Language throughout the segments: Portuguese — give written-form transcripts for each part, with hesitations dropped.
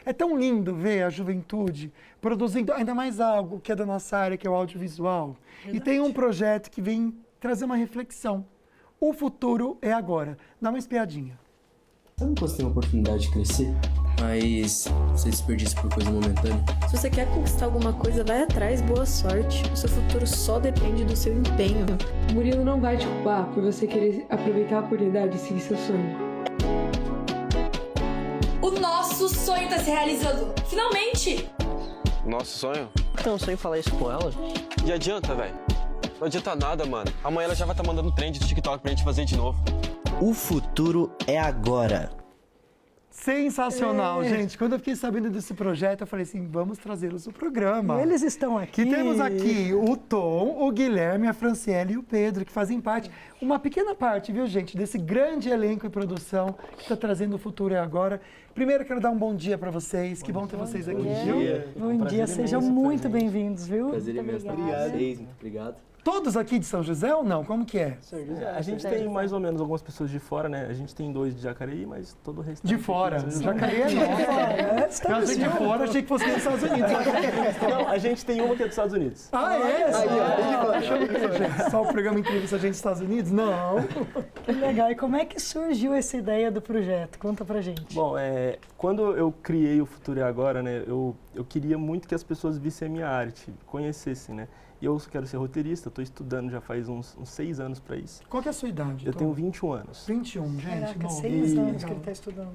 É tão lindo ver a juventude produzindo ainda mais algo que é da nossa área, que é o audiovisual. E tem um projeto que vem trazer uma reflexão. O futuro é agora. Dá uma espiadinha. Sabe quando você tem a oportunidade de crescer, mas você desperdiça por coisa momentânea? Se você quer conquistar alguma coisa, vai atrás, boa sorte. O seu futuro só depende do seu empenho. O Murilo não vai te culpar por você querer aproveitar a oportunidade e seguir seu sonho. O nosso sonho tá se realizando! Finalmente! Nosso sonho? Então, um sonho falar isso com ela? E adianta, velho? Não adianta nada, mano. Amanhã ela já vai estar mandando trend do TikTok pra gente fazer de novo. O futuro é agora. Sensacional, gente. Quando eu fiquei sabendo desse projeto, eu falei assim, vamos trazê-los no programa. E eles estão aqui. E temos aqui o Tom, o Guilherme, a Franciele e o Pedro, que fazem parte, uma pequena parte, viu, gente, desse grande elenco e produção que está trazendo o futuro é agora. Primeiro, quero dar um bom dia para vocês. Que bom ter vocês aqui, viu? Bom dia, sejam muito bem-vindos, viu? Prazer imenso. Obrigado. Muito obrigado. Todos aqui de São José ou não? Como que é? A gente tem mais ou menos algumas pessoas de fora, né? A gente tem 2 de Jacareí, mas todo o resto... De fora? Jacareí é nossa. Eu achei de fora, achei que fosse dos Estados Unidos. Não, a gente tem uma que é dos Estados Unidos. Ah, é? Só o programa Entrevista a gente dos Estados Unidos? Não. Que legal. E como é que surgiu essa ideia do projeto? Conta pra gente. Bom, quando eu criei o Futuro é Agora, né? Eu queria muito que as pessoas vissem a minha arte, conhecessem, né? E eu quero ser roteirista, estou estudando já faz uns 6 anos para isso. Qual que é a sua idade, Eu Tom? tenho 21 anos. 21, gente. Caraca, 6 anos que ele está estudando.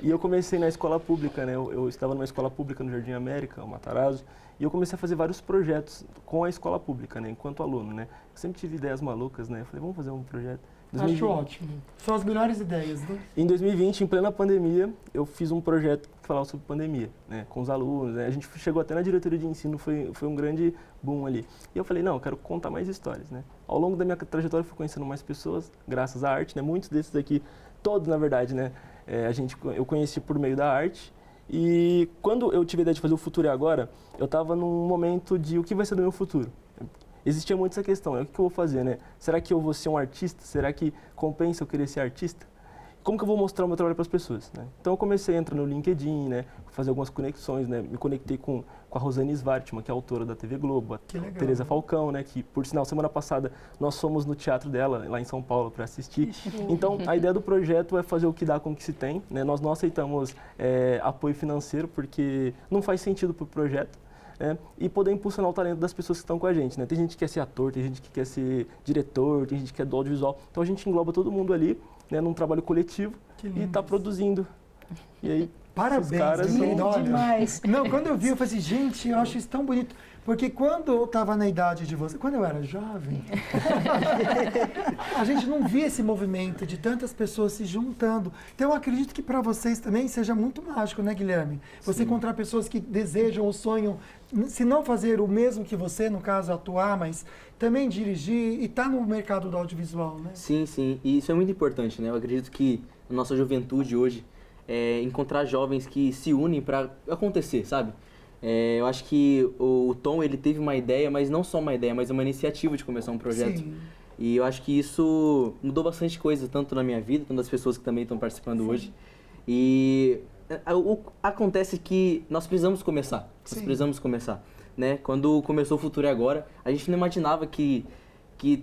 E eu comecei na escola pública, né? Eu estava numa escola pública no Jardim América, o Matarazzo, e eu comecei a fazer vários projetos com a escola pública, né? Enquanto aluno, né? Eu sempre tive ideias malucas, né? Eu falei, vamos fazer um projeto. Acho ótimo. São as melhores ideias, né? Em 2020, em plena pandemia, eu fiz um projeto que falava sobre pandemia, né, com os alunos, né, a gente chegou até na diretoria de ensino, foi um grande boom ali. E eu falei, não, eu quero contar mais histórias, né. Ao longo da minha trajetória, eu fui conhecendo mais pessoas, graças à arte, né, muitos desses aqui, todos, na verdade, né, eu conheci por meio da arte. E quando eu tive a ideia de fazer o Futuro é Agora, eu estava num momento de o que vai ser do meu futuro. Existia muito essa questão, o que eu vou fazer, né? Será que eu vou ser um artista? Será que compensa eu querer ser artista? Como que eu vou mostrar o meu trabalho para as pessoas, né? Então eu comecei a entrar no LinkedIn, né? Fazer algumas conexões, né? Me conectei com a Rosane Svartman, que é autora da TV Globo, a Tereza Falcão, né? Que, por sinal, semana passada nós fomos no teatro dela, lá em São Paulo, para assistir. Então, a ideia do projeto é fazer o que dá com o que se tem, né? Nós não aceitamos apoio financeiro, porque não faz sentido para o projeto. E poder impulsionar o talento das pessoas que estão com a gente, né? Tem gente que quer ser ator, tem gente que quer ser diretor, tem gente que quer do audiovisual. Então a gente engloba todo mundo ali, né, num trabalho coletivo e está produzindo. E aí, parabéns, caras demais. Não, quando eu vi, eu falei assim, gente, eu acho isso tão bonito. Porque quando eu estava na idade de você, quando eu era jovem, a gente não via esse movimento de tantas pessoas se juntando. Então eu acredito que para vocês também seja muito mágico, né, Guilherme? Você encontrar pessoas que desejam ou sonham, se não fazer o mesmo que você, no caso, atuar, mas também dirigir e estar no mercado do audiovisual, né? Sim, sim. E isso é muito importante, né? Eu acredito que a nossa juventude hoje é encontrar jovens que se unem para acontecer, sabe? Eu acho que o Tom, ele teve uma ideia, mas não só uma ideia, mas uma iniciativa de começar um projeto. Sim. E eu acho que isso mudou bastante coisa, tanto na minha vida, quanto das pessoas que também estão participando hoje. E acontece que nós precisamos começar. Nós precisamos começar, né? Quando começou o Futuro é Agora, a gente não imaginava que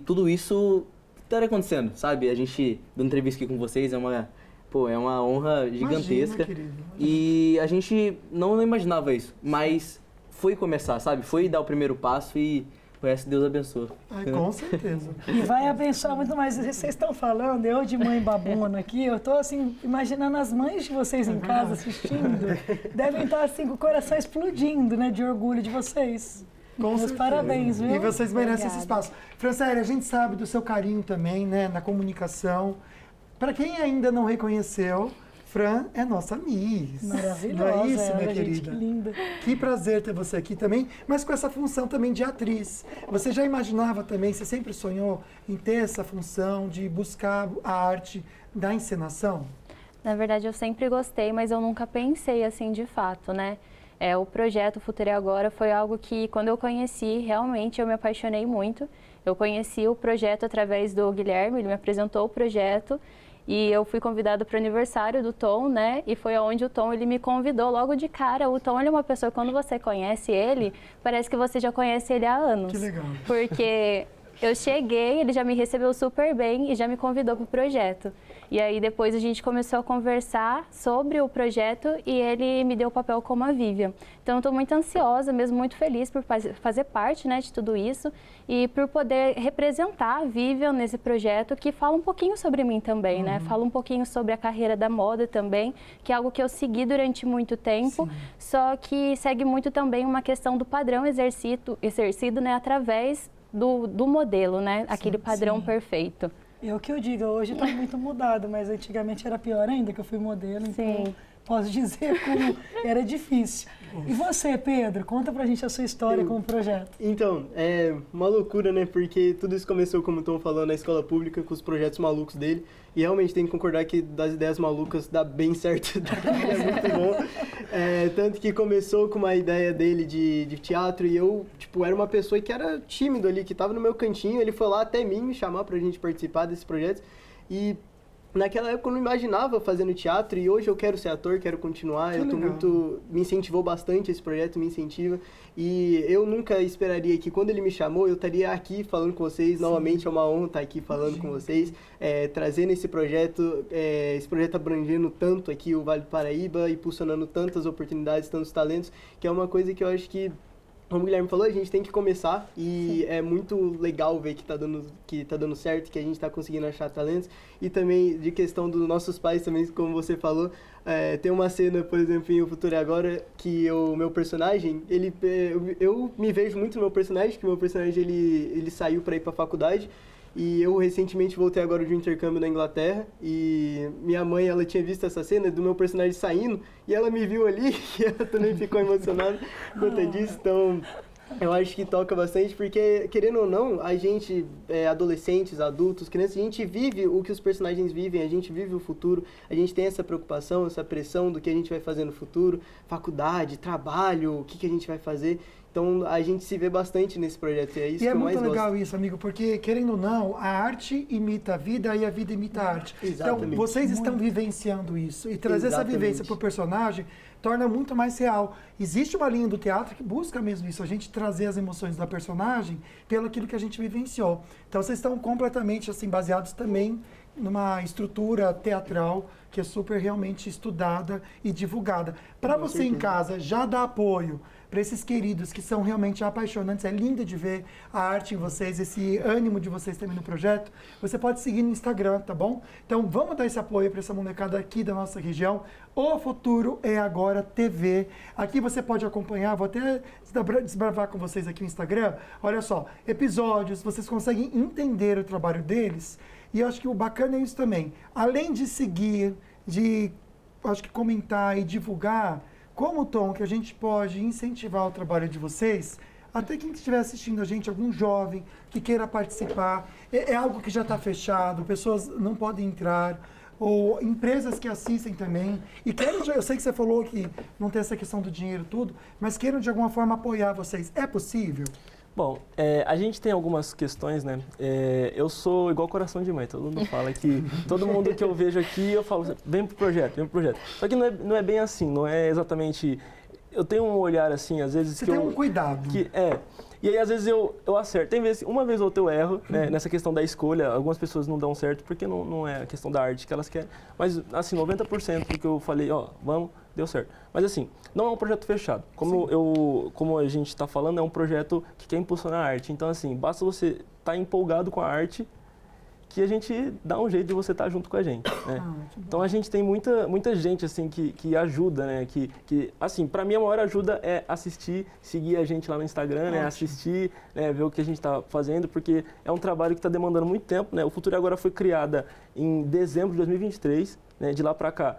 tudo isso estaria acontecendo, sabe? A gente, dando entrevista aqui com vocês, é uma honra gigantesca. Imagina, querido. E a gente não imaginava isso, mas foi começar, sabe? Foi dar o primeiro passo e o resto Deus abençoa. Ai, com certeza. E vai abençoar muito mais. Vocês estão falando, eu de mãe babona aqui, eu estou assim, imaginando as mães de vocês em casa assistindo, devem estar assim com o coração explodindo, né, de orgulho de vocês. Com certeza. Parabéns, viu? E vocês merecem esse espaço. Franciele, a gente sabe do seu carinho também, né, na comunicação. Para quem ainda não reconheceu, Fran é nossa Miss. Maravilhosa. Não é isso, minha gente, querida? que linda. Que prazer ter você aqui também, mas com essa função também de atriz. Você já imaginava também, você sempre sonhou em ter essa função de buscar a arte da encenação? Na verdade, eu sempre gostei, mas eu nunca pensei assim de fato, né? O projeto Futuro é Agora foi algo que, quando eu conheci, realmente eu me apaixonei muito. Eu conheci o projeto através do Guilherme, ele me apresentou o projeto E eu fui convidada para o aniversário do Tom, né? E foi onde o Tom, ele me convidou logo de cara. O Tom, ele é uma pessoa, quando você conhece ele, parece que você já conhece ele há anos. Que legal. Porque eu cheguei, ele já me recebeu super bem e já me convidou para o projeto. E aí depois a gente começou a conversar sobre o projeto e ele me deu o papel como a Vivian. Então eu estou muito ansiosa, mesmo muito feliz por fazer parte, né, de tudo isso e por poder representar a Vivian nesse projeto que fala um pouquinho sobre mim também, né? Fala um pouquinho sobre a carreira da moda também, que é algo que eu segui durante muito tempo, só que segue muito também uma questão do padrão exercido, né, através do modelo, né? Aquele padrão perfeito. É o que eu digo, hoje está muito mudado, mas antigamente era pior ainda, que eu fui modelo, então posso dizer como era difícil. E você, Pedro, conta pra gente a sua história com o projeto. Então, é uma loucura, né? Porque tudo isso começou, como estão falando, na escola pública, com os projetos malucos dele. E realmente tem que concordar que das ideias malucas dá bem certo, é muito bom. Tanto que começou com uma ideia dele de teatro e eu, tipo, era uma pessoa que era tímido ali, que estava no meu cantinho. Ele foi lá até mim me chamar pra gente participar desse projeto. E naquela época eu não imaginava fazendo teatro e hoje eu quero ser ator, quero continuar. Me incentivou bastante esse projeto, me incentiva. E eu nunca esperaria que quando ele me chamou eu estaria aqui falando com vocês. Novamente é uma honra estar aqui falando com vocês, trazendo esse projeto abrangendo tanto aqui o Vale do Paraíba, impulsionando tantas oportunidades, tantos talentos, que é uma coisa que eu acho que, como o Guilherme falou, a gente tem que começar e é muito legal ver que tá dando certo, que a gente tá conseguindo achar talentos. E também de questão dos nossos pais também, como você falou, tem uma cena, por exemplo, em O Futuro é Agora, que o meu personagem, eu me vejo muito no meu personagem, que o meu personagem ele saiu para ir para a faculdade. E eu recentemente voltei agora de um intercâmbio na Inglaterra e minha mãe, ela tinha visto essa cena do meu personagem saindo e ela me viu ali e ela também ficou emocionada por conta disso. Então, eu acho que toca bastante porque, querendo ou não, a gente, adolescentes, adultos, crianças, a gente vive o que os personagens vivem, a gente vive o futuro, a gente tem essa preocupação, essa pressão do que a gente vai fazer no futuro, faculdade, trabalho, o que a gente vai fazer. Então, a gente se vê bastante nesse projeto e é isso que eu mais gosto. E é muito legal isso, amigo, porque, querendo ou não, a arte imita a vida e a vida imita a arte. Exatamente. Então, vocês estão vivenciando isso. E trazer essa vivência para o personagem torna muito mais real. Existe uma linha do teatro que busca mesmo isso, a gente trazer as emoções da personagem pelo aquilo que a gente vivenciou. Então, vocês estão completamente assim, baseados também numa estrutura teatral que é super realmente estudada e divulgada. Para você em casa já dar apoio para esses queridos que são realmente apaixonantes, é lindo de ver a arte em vocês, esse ânimo de vocês também no projeto, você pode seguir no Instagram, tá bom? Então vamos dar esse apoio para essa molecada aqui da nossa região. O Futuro é Agora TV. Aqui você pode acompanhar, vou até desbravar com vocês aqui no Instagram. Olha só, episódios, vocês conseguem entender o trabalho deles. E eu acho que o bacana é isso também. Além de seguir, acho que comentar e divulgar, como, Tom, que a gente pode incentivar o trabalho de vocês, até quem estiver assistindo a gente, algum jovem que queira participar, é algo que já está fechado, pessoas não podem entrar, ou empresas que assistem também, e queiram, eu sei que você falou que não tem essa questão do dinheiro tudo, mas queiram de alguma forma apoiar vocês, é possível? Bom, a gente tem algumas questões, né? Eu sou igual coração de mãe, todo mundo fala que todo mundo que eu vejo aqui, eu falo, vem pro projeto, vem pro projeto. Só que não é bem assim, não é exatamente... Eu tenho um olhar assim, às vezes... Você tem um cuidado. E aí, às vezes, eu acerto. Tem vezes, uma vez ou outra eu erro, né? Nessa questão da escolha. Algumas pessoas não dão certo porque não é a questão da arte que elas querem. Mas, assim, 90% do que eu falei, vamos, deu certo. Mas, assim, não é um projeto fechado. Como a gente está falando, é um projeto que quer impulsionar a arte. Então, assim, basta você estar empolgado com a arte que a gente dá um jeito de você estar junto com a gente, né? Então a gente tem muita gente assim que ajuda, né? Que assim, para mim a maior ajuda é assistir, seguir a gente lá no Instagram, né? Assistir, né? Ver o que a gente está fazendo, porque é um trabalho que está demandando muito tempo, né? O Futuro Agora foi criada em dezembro de 2023, né? De lá para cá.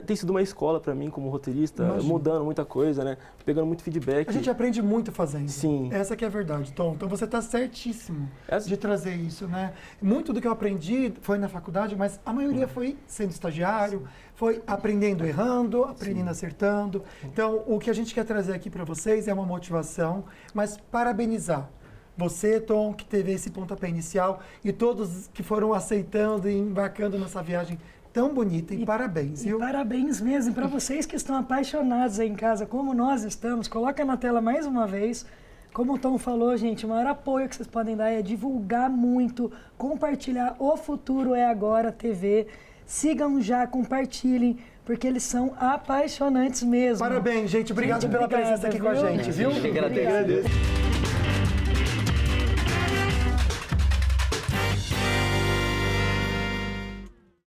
Tem sido uma escola para mim como roteirista, mudando muita coisa, né? Pegando muito feedback. A gente aprende muito fazendo. Sim. Essa que é a verdade, Tom. Então você está certíssimo de trazer isso, né? Muito do que eu aprendi foi na faculdade, mas a maioria foi sendo estagiário, foi aprendendo errando, aprendendo acertando. Então o que a gente quer trazer aqui para vocês é uma motivação, mas parabenizar Você, Tom, que teve esse pontapé inicial e todos que foram aceitando e embarcando nessa viagem tão bonita. E parabéns, viu? Parabéns mesmo. E para vocês que estão apaixonados aí em casa, como nós estamos, coloca na tela mais uma vez. Como o Tom falou, gente, o maior apoio que vocês podem dar é divulgar muito, compartilhar O Futuro é Agora TV. Sigam já, compartilhem, porque eles são apaixonantes mesmo. Parabéns, gente. Obrigado pela presença aqui com a gente, viu? Obrigado.